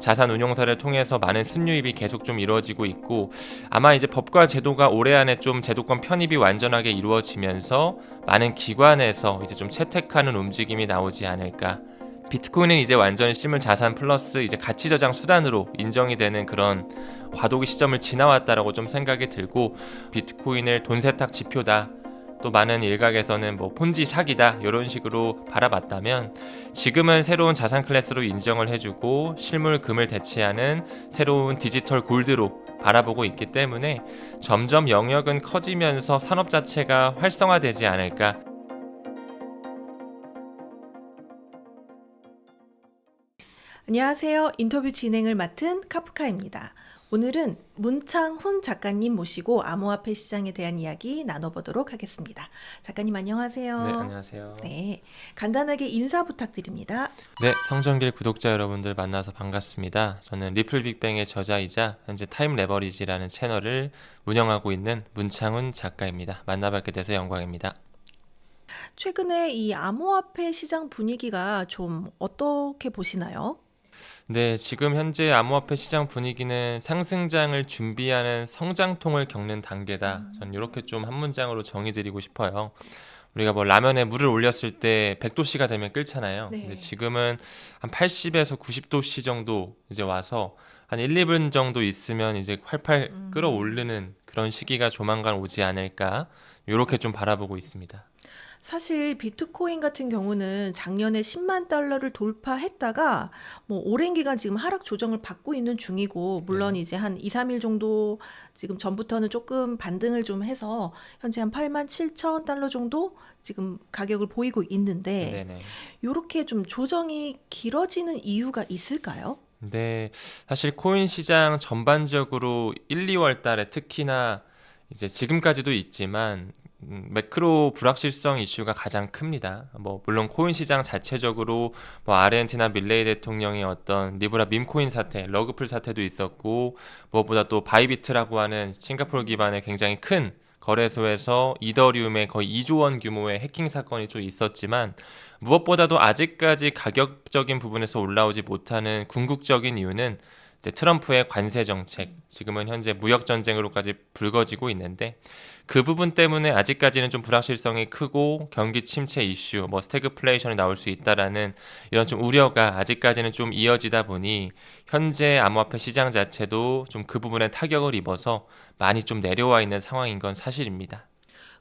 자산 운용사를 통해서 많은 순유입이 계속 좀 이루어지고 있고, 아마 이제 법과 제도가 올해 안에 좀 제도권 편입이 완전하게 이루어지면서 많은 기관에서 이제 좀 채택하는 움직임이 나오지 않을까. 비트코인은 이제 완전히 실물 자산 플러스 이제 가치 저장 수단으로 인정이 되는 그런 과도기 시점을 지나왔다라고 좀 생각이 들고, 비트코인을 돈 세탁 지표다, 또 많은 일각에서는 뭐 폰지 사기다 이런 식으로 바라봤다면, 지금은 새로운 자산 클래스로 인정을 해주고 실물 금을 대체하는 새로운 디지털 골드로 바라보고 있기 때문에 점점 영역은 커지면서 산업 자체가 활성화되지 않을까. 안녕하세요. 인터뷰 진행을 맡은 카프카입니다. 오늘은 문창훈 작가님 모시고 암호화폐 시장에 대한 이야기 나눠보도록 하겠습니다. 작가님 안녕하세요. 네, 안녕하세요. 네, 간단하게 인사 부탁드립니다. 네, 성정길 구독자 여러분들 만나서 반갑습니다. 저는 리플 빅뱅의 저자이자 현재 타임 레버리지라는 채널을 운영하고 있는 문창훈 작가입니다. 만나뵙게 돼서 영광입니다. 최근에 이 암호화폐 시장 분위기가 좀 어떻게 보시나요? 네, 지금 현재 암호화폐 시장 분위기는 상승장을 준비하는 성장통을 겪는 단계다. 전 이렇게 좀 한 문장으로 정의드리고 싶어요. 우리가 뭐 라면에 물을 올렸을 때 100도씨가 되면 끓잖아요. 근데 네. 지금은 한 80에서 90도씨 정도 이제 와서 한 1, 2분 정도 있으면 이제 활팔 끓어오르는 그런 시기가 조만간 오지 않을까. 이렇게 좀 바라보고 있습니다. 사실 비트코인 같은 경우는 작년에 10만 달러를 돌파했다가 뭐 오랜 기간 지금 하락 조정을 받고 있는 중이고, 물론 네. 이제 한 2, 3일 정도 지금 전부터는 조금 반등을 좀 해서 현재 한 8만 7천 달러 정도 지금 가격을 보이고 있는데, 네네. 이렇게 좀 조정이 길어지는 이유가 있을까요? 네, 사실 코인 시장 전반적으로 1, 2월 달에 특히나 이제 지금까지도 있지만 매크로 불확실성 이슈가 가장 큽니다. 뭐 물론 코인 시장 자체적으로 뭐 아르헨티나 밀레이 대통령의 어떤 리브라 밈코인 사태, 러그풀 사태도 있었고, 무엇보다 또 바이비트라고 하는 싱가포르 기반의 굉장히 큰 거래소에서 이더리움의 거의 2조 원 규모의 해킹 사건이 좀 있었지만, 무엇보다도 아직까지 가격적인 부분에서 올라오지 못하는 궁극적인 이유는 이제 트럼프의 관세 정책, 지금은 현재 무역 전쟁으로까지 불거지고 있는데, 그 부분 때문에 아직까지는 좀 불확실성이 크고 경기 침체 이슈, 뭐 스태그플레이션이 나올 수 있다라는 이런 좀 우려가 아직까지는 좀 이어지다 보니 현재 암호화폐 시장 자체도 좀 그 부분에 타격을 입어서 많이 좀 내려와 있는 상황인 건 사실입니다.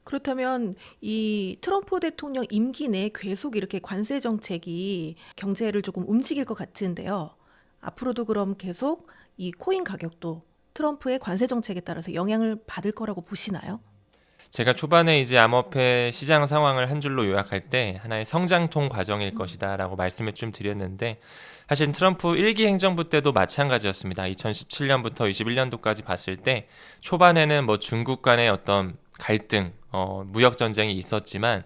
그렇다면 이 트럼프 대통령 임기 내에 계속 이렇게 관세 정책이 경제를 조금 움직일 것 같은데요. 앞으로도 그럼 계속 이 코인 가격도 트럼프의 관세 정책에 따라서 영향을 받을 거라고 보시나요? 제가 초반에 이제 암호화폐 시장 상황을 한 줄로 요약할 때 하나의 성장통 과정일 음. 것이다라고 말씀을 좀 드렸는데, 사실 트럼프 1기 행정부 때도 마찬가지였습니다. 2017년부터 21년도까지 봤을 때 초반에는 뭐 중국 간의 어떤 갈등, 무역 전쟁이 있었지만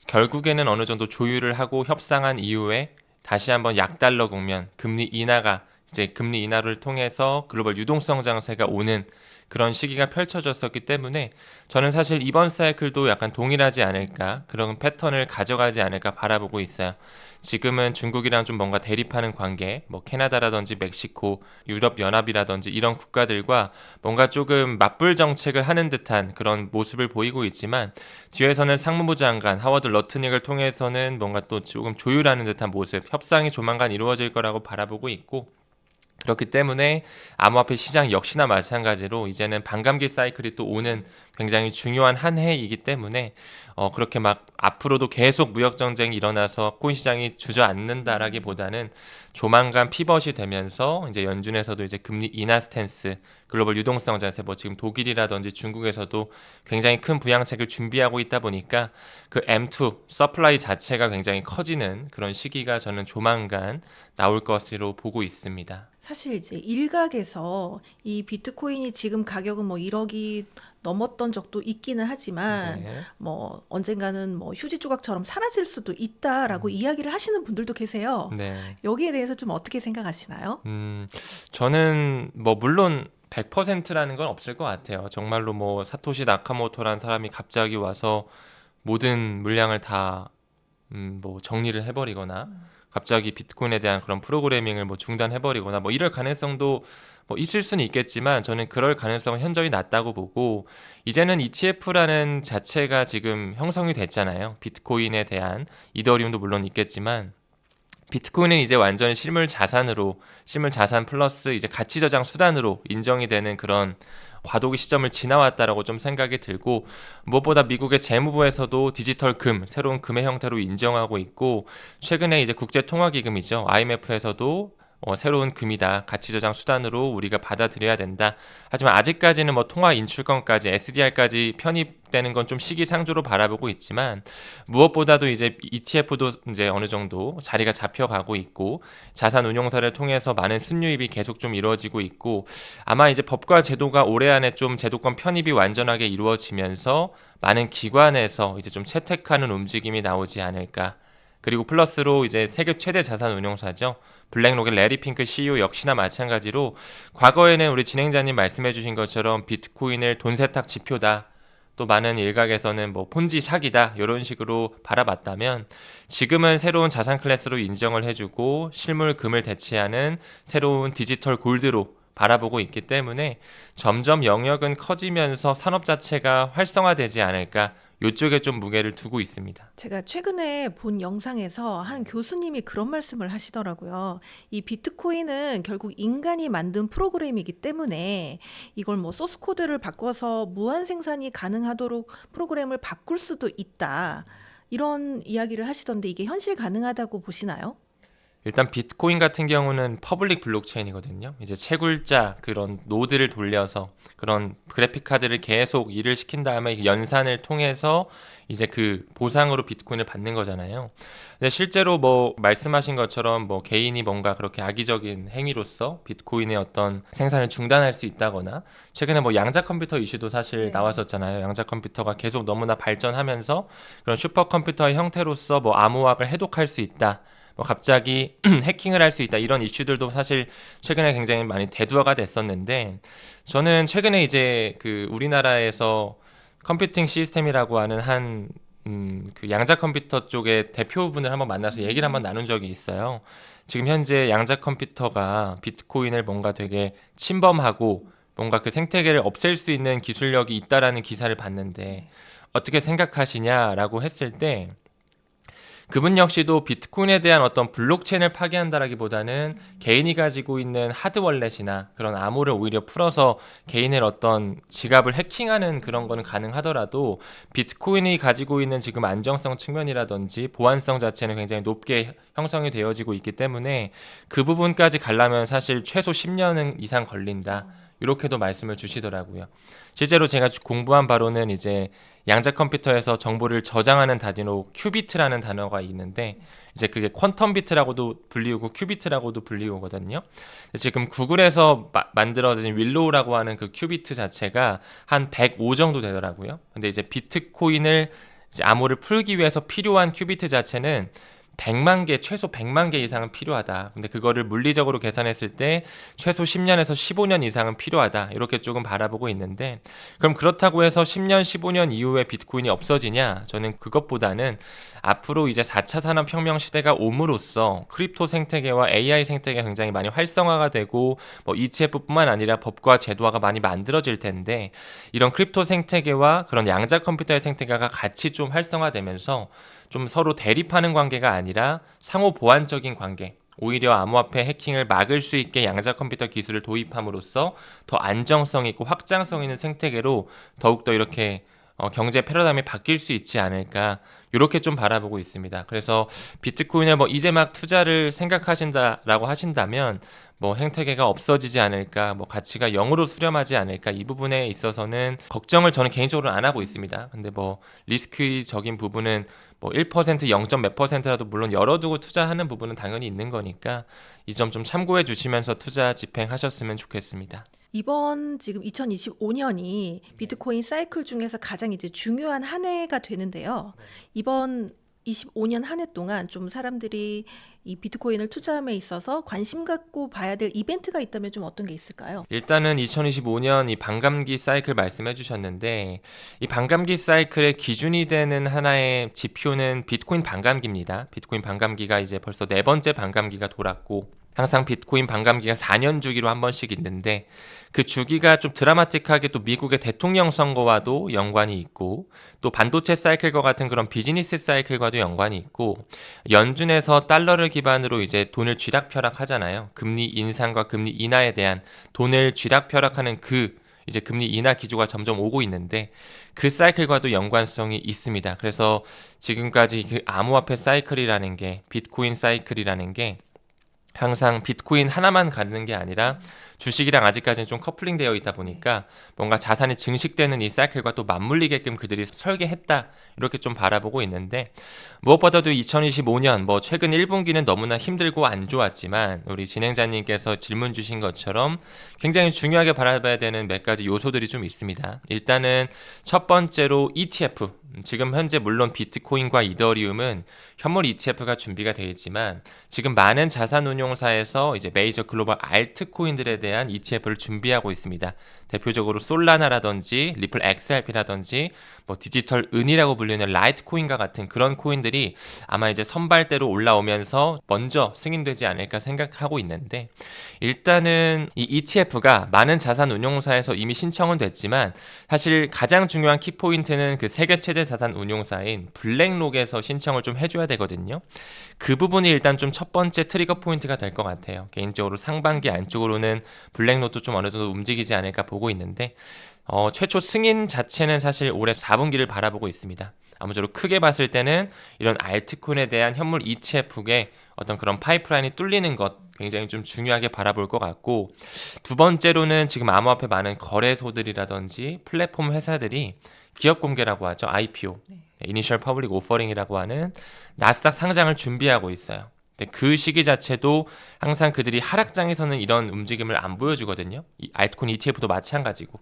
결국에는 어느 정도 조율을 하고 협상한 이후에 다시 한번 약달러 국면, 금리 인하가 이제 금리 인하를 통해서 글로벌 유동성 장세가 오는 그런 시기가 펼쳐졌었기 때문에 저는 사실 이번 사이클도 약간 동일하지 않을까, 그런 패턴을 가져가지 않을까 바라보고 있어요. 지금은 중국이랑 좀 뭔가 대립하는 관계, 뭐 캐나다라든지 멕시코, 유럽 연합이라든지 이런 국가들과 뭔가 조금 맞불 정책을 하는 듯한 그런 모습을 보이고 있지만, 뒤에서는 상무부 장관 하워드 러트닉을 통해서는 뭔가 또 조금 조율하는 듯한 모습, 협상이 조만간 이루어질 거라고 바라보고 있고, 그렇기 때문에 암호화폐 시장 역시나 마찬가지로 이제는 반감기 사이클이 또 오는 굉장히 중요한 한 해이기 때문에 그렇게 막 앞으로도 계속 무역 전쟁이 일어나서 코인 시장이 주저앉는다라기보다는 조만간 피벗이 되면서 이제 연준에서도 이제 금리 인하 스탠스, 글로벌 유동성 자세, 뭐 지금 독일이라든지 중국에서도 굉장히 큰 부양책을 준비하고 있다 보니까 그 M2 서플라이 자체가 굉장히 커지는 그런 시기가 저는 조만간 나올 것으로 보고 있습니다. 사실 이제 일각에서 이 비트코인이 지금 가격은 뭐 1억이 넘었던 적도 있기는 하지만 네. 뭐 언젠가는 뭐 휴지 조각처럼 사라질 수도 있다라고 이야기를 하시는 분들도 계세요. 네. 여기에 대해서 좀 어떻게 생각하시나요? 저는 뭐 물론 100%라는 건 없을 것 같아요. 정말로 뭐 사토시 나카모토란 사람이 갑자기 와서 모든 물량을 다 뭐 정리를 해버리거나 갑자기 비트코인에 대한 그런 프로그래밍을 뭐 중단해버리거나 뭐 이럴 가능성도 뭐 있을 수는 있겠지만 저는 그럴 가능성은 현저히 낮다고 보고 이제는 ETF라는 자체가 지금 형성이 됐잖아요. 비트코인에 대한 이더리움도 물론 있겠지만 비트코인은 이제 완전히 실물 자산으로 실물 자산 플러스 이제 가치 저장 수단으로 인정이 되는 그런 과도기 시점을 지나왔다라고 좀 생각이 들고 무엇보다 미국의 재무부에서도 디지털 금 새로운 금의 형태로 인정하고 있고 최근에 이제 국제통화기금이죠 IMF에서도 새로운 금이다. 가치 저장 수단으로 우리가 받아들여야 된다. 하지만 아직까지는 뭐 통화 인출권까지 SDR까지 편입되는 건 좀 시기상조로 바라보고 있지만 무엇보다도 이제 ETF도 이제 어느 정도 자리가 잡혀가고 있고 자산 운용사를 통해서 많은 순유입이 계속 좀 이루어지고 있고 아마 이제 법과 제도가 올해 안에 좀 제도권 편입이 완전하게 이루어지면서 많은 기관에서 이제 좀 채택하는 움직임이 나오지 않을까. 그리고 플러스로 이제 세계 최대 자산 운용사죠. 블랙록의 레리 핑크 CEO 역시나 마찬가지로 과거에는 우리 진행자님 말씀해 주신 것처럼 비트코인을 돈 세탁 지표다. 또 많은 일각에서는 뭐 폰지 사기다 이런 식으로 바라봤다면 지금은 새로운 자산 클래스로 인정을 해주고 실물 금을 대체하는 새로운 디지털 골드로 바라보고 있기 때문에 점점 영역은 커지면서 산업 자체가 활성화되지 않을까 이쪽에 좀 무게를 두고 있습니다. 제가 최근에 본 영상에서 한 교수님이 그런 말씀을 하시더라고요. 이 비트코인은 결국 인간이 만든 프로그램이기 때문에 이걸 뭐 소스 코드를 바꿔서 무한 생산이 가능하도록 프로그램을 바꿀 수도 있다. 이런 이야기를 하시던데 이게 현실 가능하다고 보시나요? 일단 비트코인 같은 경우는 퍼블릭 블록체인이거든요. 이제 채굴자 그런 노드를 돌려서 그런 그래픽 카드를 계속 일을 시킨 다음에 연산을 통해서 이제 그 보상으로 비트코인을 받는 거잖아요. 근데 실제로 뭐 말씀하신 것처럼 뭐 개인이 뭔가 그렇게 악의적인 행위로서 비트코인의 어떤 생산을 중단할 수 있다거나 최근에 뭐 양자 컴퓨터 이슈도 사실 네. 나왔었잖아요. 양자 컴퓨터가 계속 너무나 발전하면서 그런 슈퍼컴퓨터의 형태로서 뭐 암호학을 해독할 수 있다. 뭐 갑자기 해킹을 할 수 있다 이런 이슈들도 사실 최근에 굉장히 많이 대두화가 됐었는데 저는 최근에 이제 그 우리나라에서 컴퓨팅 시스템이라고 하는 그 양자 컴퓨터 쪽의 대표분을 한번 만나서 얘기를 한번 나눈 적이 있어요. 지금 현재 양자 컴퓨터가 비트코인을 뭔가 되게 침범하고 뭔가 그 생태계를 없앨 수 있는 기술력이 있다라는 기사를 봤는데 어떻게 생각하시냐라고 했을 때 그분 역시도 비트코인에 대한 어떤 블록체인을 파괴한다라기보다는 개인이 가지고 있는 하드월렛이나 그런 암호를 오히려 풀어서 개인의 어떤 지갑을 해킹하는 그런 거는 가능하더라도 비트코인이 가지고 있는 지금 안정성 측면이라든지 보안성 자체는 굉장히 높게 형성이 되어지고 있기 때문에 그 부분까지 가려면 사실 최소 10년 이상 걸린다. 이렇게도 말씀을 주시더라고요. 실제로 제가 공부한 바로는 이제 양자 컴퓨터에서 정보를 저장하는 단위로 큐비트라는 단어가 있는데 이제 그게 퀀텀 비트라고도 불리우고 큐비트라고도 불리우거든요. 지금 구글에서 만들어진 윌로우라고 하는 그 큐비트 자체가 한 105 정도 되더라고요. 근데 이제 비트코인을 이제 암호를 풀기 위해서 필요한 큐비트 자체는 100만 개, 최소 100만 개 이상은 필요하다. 근데 그거를 물리적으로 계산했을 때 최소 10년에서 15년 이상은 필요하다. 이렇게 조금 바라보고 있는데 그럼 그렇다고 해서 10년, 15년 이후에 비트코인이 없어지냐? 저는 그것보다는 앞으로 이제 4차 산업혁명 시대가 옴으로써 크립토 생태계와 AI 생태계가 굉장히 많이 활성화가 되고 뭐 ETF뿐만 아니라 법과 제도화가 많이 만들어질 텐데 이런 크립토 생태계와 그런 양자 컴퓨터의 생태계가 같이 좀 활성화되면서 좀 서로 대립하는 관계가 아니라 상호 보완적인 관계 오히려 암호화폐 해킹을 막을 수 있게 양자 컴퓨터 기술을 도입함으로써 더 안정성 있고 확장성 있는 생태계로 더욱더 이렇게 경제 패러다임이 바뀔 수 있지 않을까 이렇게 좀 바라보고 있습니다. 그래서 비트코인을 뭐 이제 막 투자를 생각하신다라고 하신다면 뭐 생태계가 없어지지 않을까 뭐 가치가 0으로 수렴하지 않을까 이 부분에 있어서는 걱정을 저는 개인적으로 안 하고 있습니다. 근데 뭐 리스크적인 부분은 뭐 1% 0. 몇 %라도 물론 열어두고 투자하는 부분은 당연히 있는 거니까 이 점 좀 참고해 주시면서 투자 집행하셨으면 좋겠습니다. 이번 지금 2025년이 비트코인 사이클 중에서 가장 이제 중요한 한 해가 되는데요. 이번 2025년 한 해 동안 좀 사람들이 이 비트코인을 투자함에 있어서 관심 갖고 봐야 될 이벤트가 있다면 좀 어떤 게 있을까요? 일단은 2025년 이 반감기 사이클 말씀해 주셨는데 이 반감기 사이클의 기준이 되는 하나의 지표는 비트코인 반감기입니다. 비트코인 반감기가 이제 벌써 네 번째 반감기가 돌았고 항상 비트코인 반감기가 4년 주기로 한 번씩 있는데 그 주기가 좀 드라마틱하게 또 미국의 대통령 선거와도 연관이 있고 또 반도체 사이클과 같은 그런 비즈니스 사이클과도 연관이 있고 연준에서 달러를 기반으로 이제 돈을 쥐락펴락 하잖아요. 금리 인상과 금리 인하에 대한 돈을 쥐락펴락하는 그 이제 금리 인하 기조가 점점 오고 있는데 그 사이클과도 연관성이 있습니다. 그래서 지금까지 그 암호화폐 사이클이라는 게 비트코인 사이클이라는 게 항상 비트코인 하나만 가는 게 아니라 주식이랑 아직까지는 좀 커플링 되어 있다 보니까 뭔가 자산이 증식되는 이 사이클과 또 맞물리게끔 그들이 설계했다 이렇게 좀 바라보고 있는데 무엇보다도 2025년 뭐 최근 1분기는 너무나 힘들고 안 좋았지만 우리 진행자님께서 질문 주신 것처럼 굉장히 중요하게 바라봐야 되는 몇 가지 요소들이 좀 있습니다. 일단은 첫 번째로 ETF 지금 현재 물론 비트코인과 이더리움은 현물 ETF가 준비가 되어 있지만 지금 많은 자산운용사에서 이제 메이저 글로벌 알트코인들에 대한 ETF를 준비하고 있습니다. 대표적으로 솔라나라든지 리플 XRP라든지 뭐 디지털 은이라고 불리는 라이트코인과 같은 그런 코인들이 아마 이제 선발대로 올라오면서 먼저 승인되지 않을까 생각하고 있는데 일단은 이 ETF가 많은 자산운용사에서 이미 신청은 됐지만 사실 가장 중요한 키포인트는 그 세계체제 자산운용사인 블랙록에서 신청을 좀 해줘야 되거든요. 그 부분이 일단 좀 첫 번째 트리거 포인트가 될 것 같아요. 개인적으로 상반기 안쪽으로는 블랙록도 좀 어느 정도 움직이지 않을까 보고 있는데 최초 승인 자체는 사실 올해 4분기를 바라보고 있습니다. 아무쪼록 크게 봤을 때는 이런 알트코인에 대한 현물 ETF의 어떤 그런 파이프라인이 뚫리는 것 굉장히 좀 중요하게 바라볼 것 같고 두 번째로는 지금 암호화폐 많은 거래소들이라든지 플랫폼 회사들이 기업 공개라고 하죠. IPO, Initial Public Offering이라고 하는 나스닥 상장을 준비하고 있어요. 근데 그 시기 자체도 항상 그들이 하락장에서는 이런 움직임을 안 보여주거든요. 이 알트코인 ETF도 마찬가지고.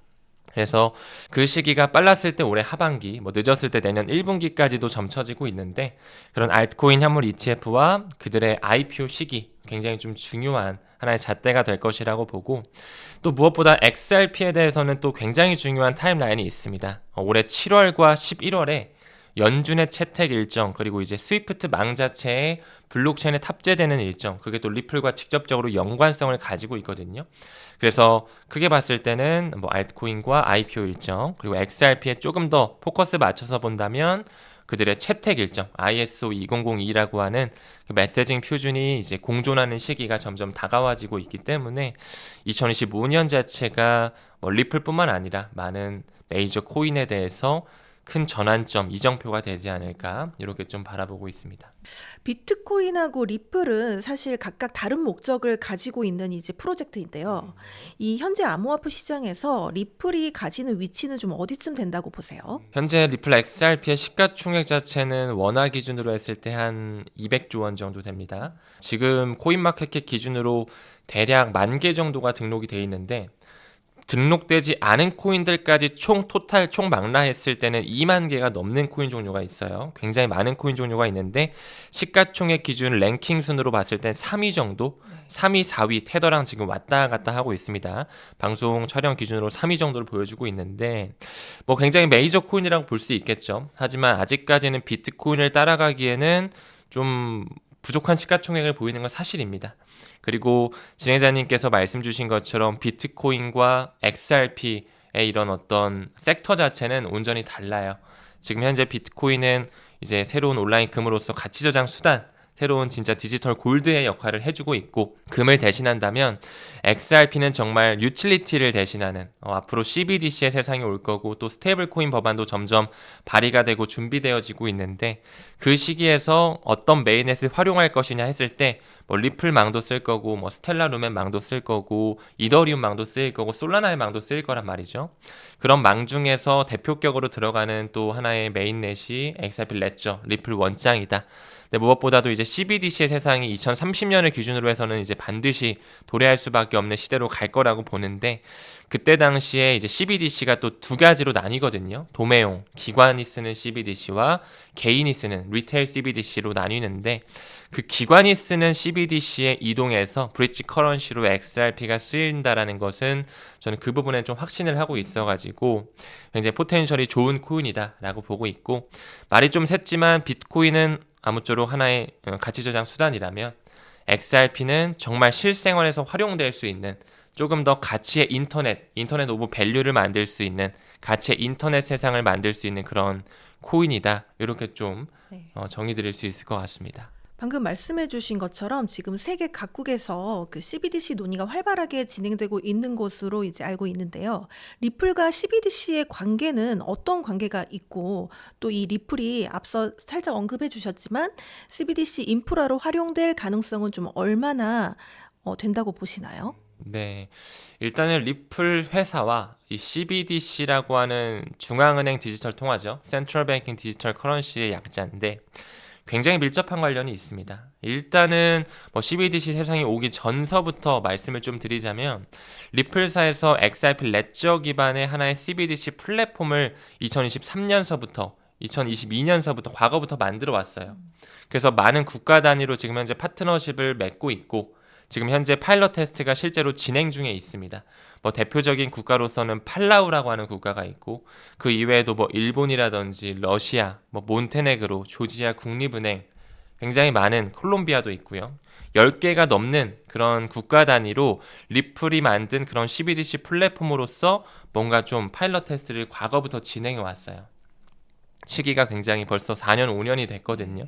그래서 그 시기가 빨랐을 때 올해 하반기, 뭐 늦었을 때 내년 1분기까지도 점쳐지고 있는데 그런 알트코인 현물 ETF와 그들의 IPO 시기 굉장히 좀 중요한 하나의 잣대가 될 것이라고 보고 또 무엇보다 XRP에 대해서는 또 굉장히 중요한 타임라인이 있습니다. 올해 7월과 11월에 연준의 채택 일정 그리고 이제 스위프트 망 자체에 블록체인에 탑재되는 일정 그게 또 리플과 직접적으로 연관성을 가지고 있거든요. 그래서 크게 봤을 때는 뭐 알트코인과 IPO 일정 그리고 XRP에 조금 더 포커스 맞춰서 본다면 그들의 채택 일정 ISO 2002라고 하는 그 메시징 표준이 이제 공존하는 시기가 점점 다가와지고 있기 때문에 2025년 자체가 뭐 리플뿐만 아니라 많은 메이저 코인에 대해서 큰 전환점, 이정표가 되지 않을까 이렇게 좀 바라보고 있습니다. 비트코인하고 리플은 사실 각각 다른 목적을 가지고 있는 이제 프로젝트인데요. 이 현재 암호화폐 시장에서 리플이 가지는 위치는 좀 어디쯤 된다고 보세요? 현재 리플 XRP의 시가총액 자체는 원화 기준으로 했을 때 한 200조 원 정도 됩니다. 지금 코인마켓캡 기준으로 대략 10,000개 정도가 등록이 돼 있는데 등록되지 않은 코인들까지 총 토탈 총 망라했을 때는 2만 개가 넘는 코인 종류가 있어요. 굉장히 많은 코인 종류가 있는데 시가총액 기준 랭킹 순으로 봤을 땐 3위 정도, 3위, 4위 테더랑 지금 왔다 갔다 하고 있습니다. 방송 촬영 기준으로 3위 정도를 보여주고 있는데 뭐 굉장히 메이저 코인이라고 볼 수 있겠죠. 하지만 아직까지는 비트코인을 따라가기에는 좀 부족한 시가총액을 보이는 건 사실입니다. 그리고 진행자님께서 말씀 주신 것처럼 비트코인과 XRP의 이런 어떤 섹터 자체는 온전히 달라요. 지금 현재 비트코인은 이제 새로운 온라인 금으로서 가치 저장 수단, 새로운 진짜 디지털 골드의 역할을 해주고 있고 금을 대신한다면 XRP는 정말 유틸리티를 대신하는 앞으로 CBDC의 세상이 올 거고 또 스테이블 코인 법안도 점점 발의가 되고 준비되어지고 있는데 그 시기에서 어떤 메인넷을 활용할 것이냐 했을 때 뭐 리플 망도 쓸 거고 뭐 스텔라 루멘 망도 쓸 거고 이더리움 망도 쓰일 거고 솔라나의 망도 쓰일 거란 말이죠. 그런 망 중에서 대표격으로 들어가는 또 하나의 메인넷이 XRP 레저 리플 원장이다. 근데 무엇보다도 이제 CBDC의 세상이 2030년을 기준으로 해서는 이제 반드시 도래할 수밖에 없는 시대로 갈 거라고 보는데, 그때 당시에 이제 CBDC가 또 두 가지로 나뉘거든요. 도매용, 기관이 쓰는 CBDC와 개인이 쓰는 리테일 CBDC로 나뉘는데, 그 기관이 쓰는 CBDC에 이동해서 브릿지 커런시로 XRP가 쓰인다라는 것은 저는 그 부분에 좀 확신을 하고 있어가지고 굉장히 포텐셜이 좋은 코인이다라고 보고 있고, 말이 좀 샜지만 비트코인은 아무쪼록 하나의 가치 저장 수단이라면 XRP는 정말 실생활에서 활용될 수 있는 조금 더 가치의 인터넷 오브 밸류를 만들 수 있는 가치의 인터넷 세상을 만들 수 있는 그런 코인이다. 이렇게 좀 네. 정의 드릴 수 있을 것 같습니다. 방금 말씀해 주신 것처럼 지금 세계 각국에서 그 CBDC 논의가 활발하게 진행되고 있는 것으로 이제 알고 있는데요. 리플과 CBDC의 관계는 어떤 관계가 있고, 또 이 리플이 앞서 살짝 언급해 주셨지만 CBDC 인프라로 활용될 가능성은 좀 얼마나 된다고 보시나요? 네, 일단은 리플 회사와 이 CBDC라고 하는 중앙은행 디지털 통화죠. 센트럴 뱅킹 디지털 커런시의 약자인데 굉장히 밀접한 관련이 있습니다. 일단은 뭐 CBDC 세상이 오기 전서부터 말씀을 좀 드리자면, 리플사에서 XRP 레저 기반의 하나의 CBDC 플랫폼을 2023년서부터 2022년서부터 과거부터 만들어 왔어요. 그래서 많은 국가 단위로 지금 현재 파트너십을 맺고 있고, 지금 현재 파일럿 테스트가 실제로 진행 중에 있습니다. 뭐 대표적인 국가로서는 팔라우라고 하는 국가가 있고, 그 이외에도 뭐 일본이라든지 러시아, 뭐 몬테네그로, 조지아 국립은행, 굉장히 많은 콜롬비아도 있고요. 10개가 넘는 그런 국가 단위로 리플이 만든 그런 CBDC 플랫폼으로서 뭔가 좀 파일럿 테스트를 과거부터 진행해 왔어요. 시기가 굉장히 벌써 4년, 5년이 됐거든요.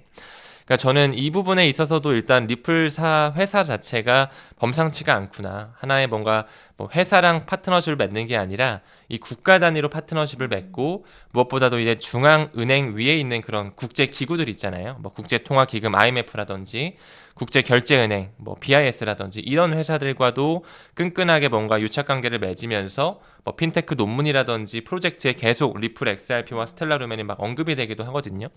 그러니까 저는 이 부분에 있어서도 일단 리플사 회사 자체가 범상치가 않구나. 하나의 뭔가 뭐 회사랑 파트너십을 맺는 게 아니라 이 국가 단위로 파트너십을 맺고, 무엇보다도 이제 중앙은행 위에 있는 그런 국제 기구들 있잖아요. 뭐 국제통화기금 IMF라든지 국제결제은행, 뭐 BIS라든지 이런 회사들과도 끈끈하게 뭔가 유착관계를 맺으면서 뭐 핀테크 논문이라든지 프로젝트에 계속 리플 XRP와 스텔라 루멘이 막 언급이 되기도 하거든요.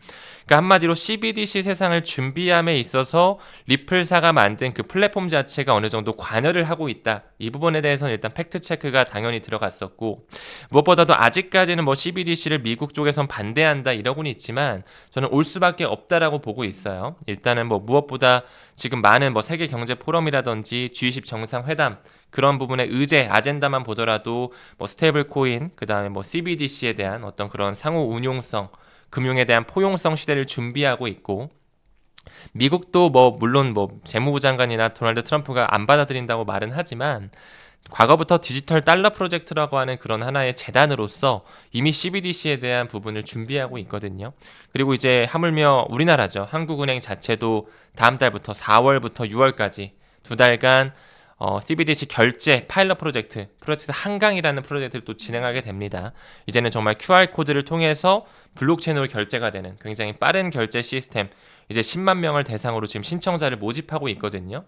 그러니까 한마디로 CBDC 세상을 준비함에 있어서 리플사가 만든 그 플랫폼 자체가 어느 정도 관여를 하고 있다. 이 부분에 대해서는 일단 팩트 체크가 당연히 들어갔었고, 무엇보다도 아직까지는 뭐 CBDC를 미국 쪽에선 반대한다 이러고는 있지만 저는 올 수밖에 없다라고 보고 있어요. 일단은 뭐 무엇보다 지금 많은 뭐 세계 경제 포럼이라든지 G20 정상회담 그런 부분의 의제 아젠다만 보더라도 뭐 스테이블 코인, 그다음에 뭐 CBDC에 대한 어떤 그런 상호 운용성, 금융에 대한 포용성 시대를 준비하고 있고, 미국도 뭐 물론 뭐 재무부 장관이나 도널드 트럼프가 안 받아들인다고 말은 하지만 과거부터 디지털 달러 프로젝트라고 하는 그런 하나의 재단으로서 이미 CBDC에 대한 부분을 준비하고 있거든요. 그리고 이제 하물며 우리나라죠. 한국은행 자체도 다음 달부터 4월부터 6월까지 두 달간 CBDC 결제 파일럿 프로젝트 한강이라는 프로젝트를 또 진행하게 됩니다. 이제는 정말 QR코드를 통해서 블록체인으로 결제가 되는 굉장히 빠른 결제 시스템, 이제 10만 명을 대상으로 지금 신청자를 모집하고 있거든요.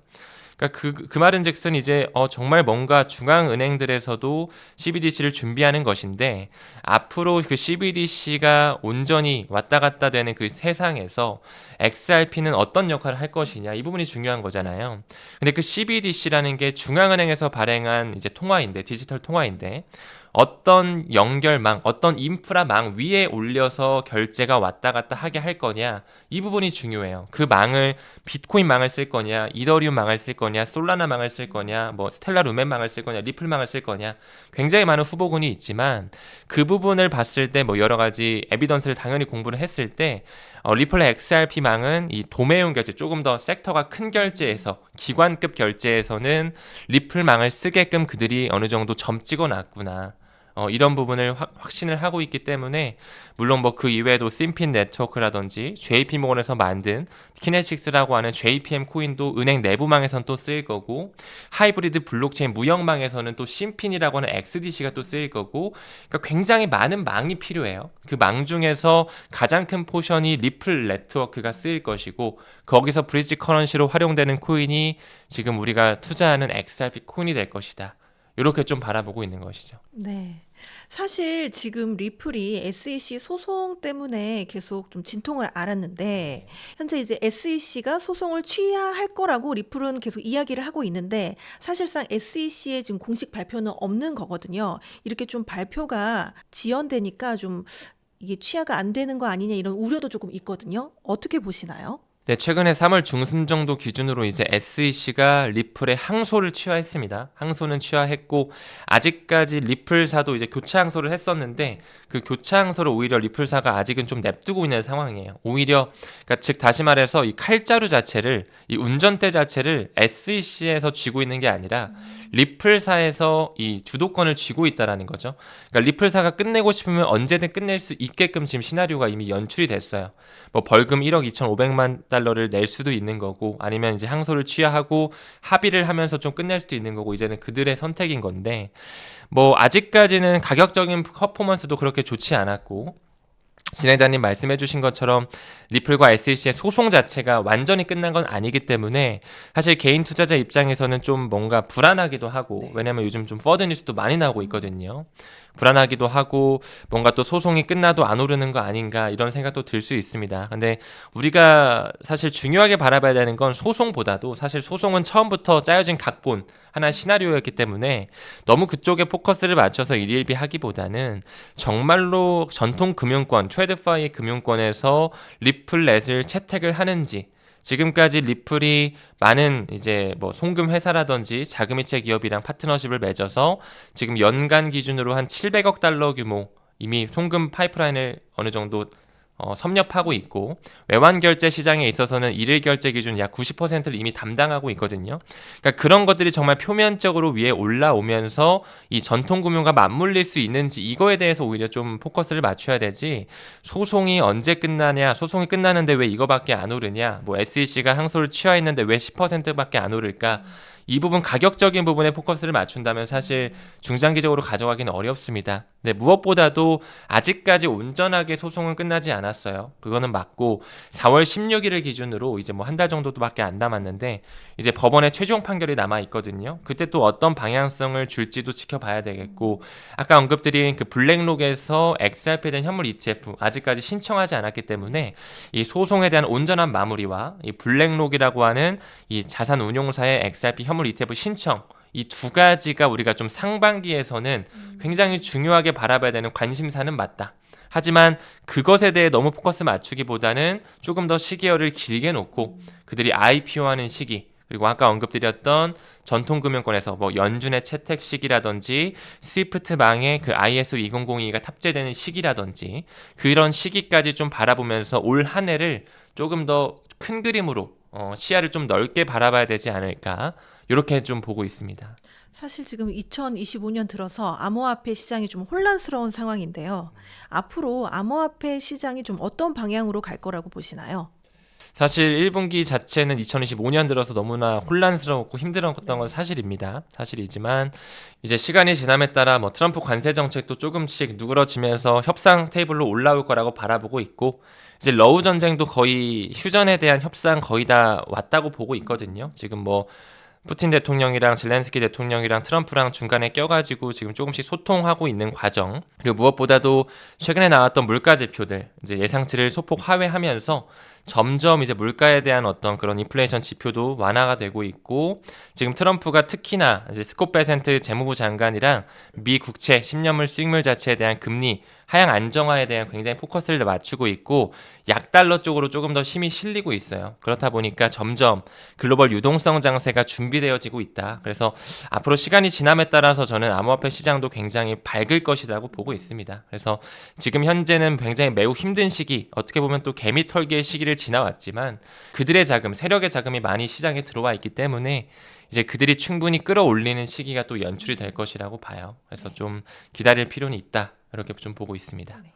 그러니까 그 말은즉슨 이제 정말 뭔가 중앙은행들에서도 CBDC를 준비하는 것인데, 앞으로 그 CBDC가 온전히 왔다 갔다 되는 그 세상에서 XRP는 어떤 역할을 할 것이냐, 이 부분이 중요한 거잖아요. 근데 그 CBDC라는 게 중앙은행에서 발행한 이제 통화인데, 디지털 통화인데, 어떤 연결망, 어떤 인프라망 위에 올려서 결제가 왔다 갔다 하게 할 거냐, 이 부분이 중요해요. 그 망을 비트코인 망을 쓸 거냐, 이더리움 망을 쓸 거냐, 솔라나 망을 쓸 거냐, 뭐 스텔라 루멘 망을 쓸 거냐, 리플 망을 쓸 거냐, 굉장히 많은 후보군이 있지만 그 부분을 봤을 때 뭐 여러 가지 에비던스를 당연히 공부를 했을 때 리플 XRP 망은 이 도매용 결제, 조금 더 섹터가 큰 결제에서, 기관급 결제에서는 리플 망을 쓰게끔 그들이 어느 정도 점 찍어 놨구나. 이런 부분을 확신을 하고 있기 때문에 물론 뭐 그 이외에도 심핀 네트워크라든지 JP모건에서 만든 키네식스라고 하는 JPM 코인도 은행 내부망에선 또 쓰일 거고 하이브리드 블록체인 무역망에서는 또 심핀이라고 하는 XDC가 또 쓰일 거고 그러니까 굉장히 많은 망이 필요해요. 그 망 중에서 가장 큰 포션이 리플 네트워크가 쓰일 것이고 거기서 브리지 커런시로 활용되는 코인이 지금 우리가 투자하는 XRP 코인이 될 것이다. 이렇게 좀 바라보고 있는 것이죠. 네. 사실 지금 리플이 SEC 소송 때문에 계속 좀 진통을 앓았는데 현재 이제 SEC가 소송을 취하할 거라고 리플은 계속 이야기를 하고 있는데 사실상 SEC의 지금 공식 발표는 없는 거거든요. 이렇게 좀 발표가 지연되니까 좀 이게 취하가 안 되는 거 아니냐 이런 우려도 조금 있거든요. 어떻게 보시나요? 네, 최근에 3월 중순 정도 기준으로 이제 SEC가 리플의 항소를 취하했습니다. 항소는 취하했고 아직까지 리플사도 이제 교체 항소를 했었는데 그 교체 항소를 오히려 리플사가 아직은 좀 냅두고 있는 상황이에요. 오히려 그러니까 즉 다시 말해서 이 칼자루 자체를 이 운전대 자체를 SEC에서 쥐고 있는 게 아니라 리플사에서 이 주도권을 쥐고 있다라는 거죠. 그러니까 리플사가 끝내고 싶으면 언제든 끝낼 수 있게끔 지금 시나리오가 이미 연출이 됐어요. 뭐 벌금 1억 2,500만 달러를 낼 수도 있는 거고 아니면 이제 항소를 취하하고 합의를 하면서 좀 끝낼 수도 있는 거고 이제는 그들의 선택인 건데 뭐 아직까지는 가격적인 퍼포먼스도 그렇게 좋지 않았고 진행자님 말씀해주신 것처럼 리플과 SEC의 소송 자체가 완전히 끝난 건 아니기 때문에 사실 개인 투자자 입장에서는 좀 뭔가 불안하기도 하고 왜냐면 요즘 좀 퍼드 뉴스도 많이 나오고 있거든요. 불안하기도 하고 뭔가 또 소송이 끝나도 안 오르는 거 아닌가 이런 생각도 들 수 있습니다. 근데 우리가 사실 중요하게 바라봐야 되는 건 소송보다도 사실 소송은 처음부터 짜여진 각본 하나의 시나리오였기 때문에 너무 그쪽에 포커스를 맞춰서 일일비 하기보다는 정말로 전통 금융권, 트레드파이 금융권에서 리플렛을 채택을 하는지 지금까지 리플이 많은 이제 뭐 송금 회사라든지 자금이체 기업이랑 파트너십을 맺어서 지금 연간 기준으로 한 700억 달러 규모 이미 송금 파이프라인을 어느 정도 섭렵하고 있고 외환 결제 시장에 있어서는 일일 결제 기준 약 90%를 이미 담당하고 있거든요. 그러니까 그런 것들이 정말 표면적으로 위에 올라오면서 이 전통 금융과 맞물릴 수 있는지 이거에 대해서 오히려 좀 포커스를 맞춰야 되지. 소송이 언제 끝나냐? 소송이 끝나는데 왜 이거밖에 안 오르냐? 뭐 SEC가 항소를 취하했는데 왜 10%밖에 안 오를까? 이 부분 가격적인 부분에 포커스를 맞춘다면 사실 중장기적으로 가져가기는 어렵습니다. 네, 무엇보다도 아직까지 온전하게 소송은 끝나지 않았어요. 그거는 맞고 4월 16일을 기준으로 이제 뭐 한 달 정도밖에 안 남았는데 이제 법원의 최종 판결이 남아 있거든요. 그때 또 어떤 방향성을 줄지도 지켜봐야 되겠고 아까 언급드린 그 블랙록에서 XRP에 대한 현물 ETF 아직까지 신청하지 않았기 때문에 이 소송에 대한 온전한 마무리와 이 블랙록이라고 하는 이 자산 운용사의 XRP 현물 ETF 신청 이 두 가지가 우리가 좀 상반기에서는 굉장히 중요하게 바라봐야 되는 관심사는 맞다. 하지만 그것에 대해 너무 포커스 맞추기보다는 조금 더 시기열을 길게 놓고 그들이 IPO하는 시기 그리고 아까 언급드렸던 전통금융권에서 뭐 연준의 채택 시기라든지 스위프트망에 그 ISO 2002가 탑재되는 시기라든지 그런 시기까지 좀 바라보면서 올 한 해를 조금 더 큰 그림으로 시야를 좀 넓게 바라봐야 되지 않을까 이렇게 좀 보고 있습니다. 사실 지금 2025년 들어서 암호화폐 시장이 좀 혼란스러운 상황인데요. 앞으로 암호화폐 시장이 좀 어떤 방향으로 갈 거라고 보시나요? 사실 1분기 자체는 2025년 들어서 너무나 혼란스럽고 힘들었던 건 사실입니다. 사실이지만 이제 시간이 지남에 따라 뭐 트럼프 관세 정책도 조금씩 누그러지면서 협상 테이블로 올라올 거라고 바라보고 있고 이제 러우 전쟁도 거의 휴전에 대한 협상 거의 다 왔다고 보고 있거든요. 지금 뭐 푸틴 대통령이랑 젤렌스키 대통령이랑 트럼프랑 중간에 껴가지고 지금 조금씩 소통하고 있는 과정 그리고 무엇보다도 최근에 나왔던 물가 지표들 이제 예상치를 소폭 하회하면서 점점 이제 물가에 대한 어떤 그런 인플레이션 지표도 완화가 되고 있고 지금 트럼프가 특히나 이제 스콧 베센트 재무부 장관이랑 미 국채 10년물 수익률 자체에 대한 금리 하향 안정화에 대한 굉장히 포커스를 맞추고 있고 약달러 쪽으로 조금 더 힘이 실리고 있어요. 그렇다 보니까 점점 글로벌 유동성 장세가 준비되어지고 있다. 그래서 앞으로 시간이 지남에 따라서 저는 암호화폐 시장도 굉장히 밝을 것이라고 보고 있습니다. 그래서 지금 현재는 굉장히 매우 힘든 시기 어떻게 보면 또 개미 털기의 시기를 지나왔지만 그들의 자금, 세력의 자금이 많이 시장에 들어와 있기 때문에 이제 그들이 충분히 끌어올리는 시기가 또 연출이 될 것이라고 봐요. 그래서 좀 기다릴 필요는 있다. 이렇게 좀 보고 있습니다. 네.